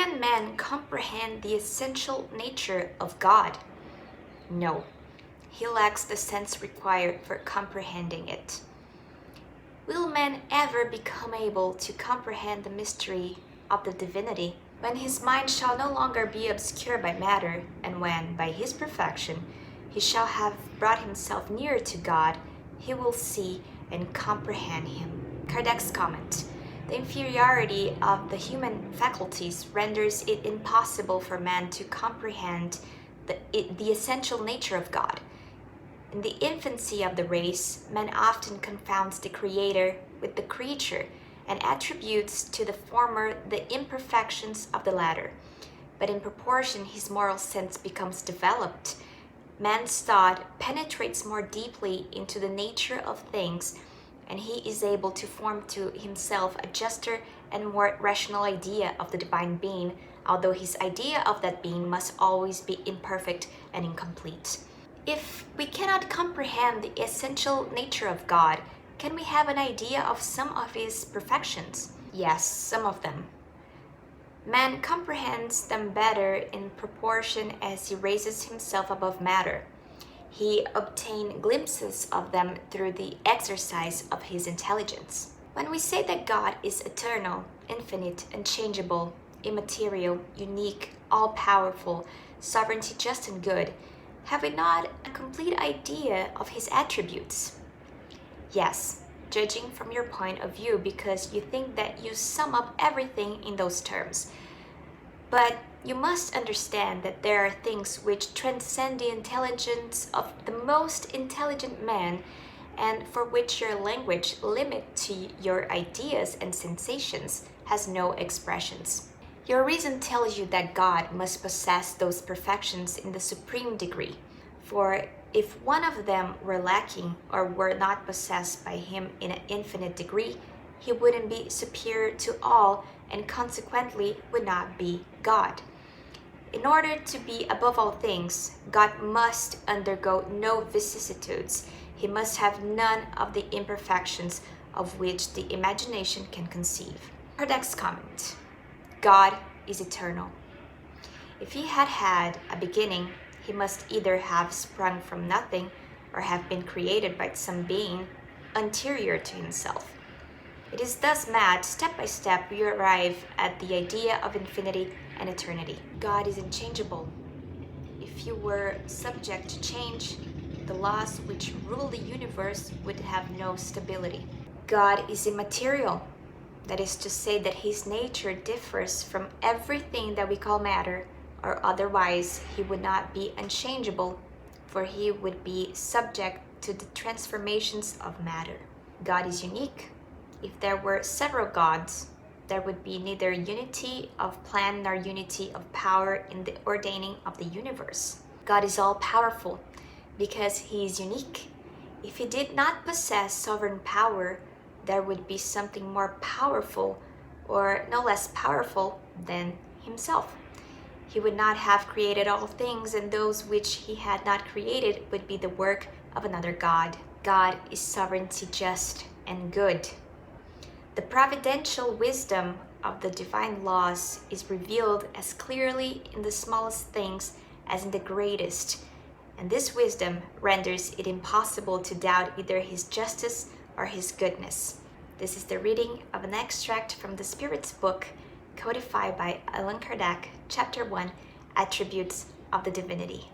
can man comprehend the essential nature of God? No, he lacks the sense required for comprehending it. Will man ever become able to comprehend the mystery of the divinity when his mind shall no longer be obscured by matter, and when, by his perfection, he shall have brought himself nearer to God, he will see and comprehend him? Kardec's comment: the inferiority of the human faculties renders it impossible for man to comprehend the essential nature of God. In the infancy of the race, man often confounds the Creator with the creature and attributes to the former the imperfections of the latter. But in proportion his moral sense becomes developed, man's thought penetrates more deeply into the nature of things, and he is able to form to himself a juster and more rational idea of the divine being, although his idea of that being must always be imperfect and incomplete. If we cannot comprehend the essential nature of God, can we have an idea of some of his perfections? Yes, some of them. Man comprehends them better in proportion as he raises himself above matter. He obtains glimpses of them through the exercise of his intelligence. When we say that God is eternal, infinite, unchangeable, immaterial, unique, all-powerful, sovereignty just and good, have we not a complete idea of his attributes? Yes, judging from your point of view, because you think that you sum up everything in those terms. But you must understand that there are things which transcend the intelligence of the most intelligent man, and for which your language, limit to your ideas and sensations, has no expressions. Your reason tells you that God must possess those perfections in the supreme degree, for if one of them were lacking or were not possessed by him in an infinite degree, he wouldn't be superior to all and consequently would not be God. In order to be above all things, God must undergo no vicissitudes. He must have none of the imperfections of which the imagination can conceive. Kardec's comment: God is eternal. If he had had a beginning, he must either have sprung from nothing or have been created by some being anterior to himself. It is thus that, step by step, we arrive at the idea of infinity and eternity. God is unchangeable. If he were subject to change, the laws which rule the universe would have no stability. God is immaterial. That is to say that his nature differs from everything that we call matter, or otherwise he would not be unchangeable, for he would be subject to the transformations of matter. God is unique. If there were several gods, there would be neither unity of plan nor unity of power in the ordaining of the universe. God is all-powerful because he is unique. If he did not possess sovereign power, there would be something more powerful or no less powerful than himself. He would not have created all things, and those which he had not created would be the work of another God. God is sovereignty just and good. The providential wisdom of the divine laws is revealed as clearly in the smallest things as in the greatest, and this wisdom renders it impossible to doubt either his justice or his goodness. This is the reading of an extract from the Spirit's book, codified by Allan Kardec, Chapter 1, Attributes of the Divinity.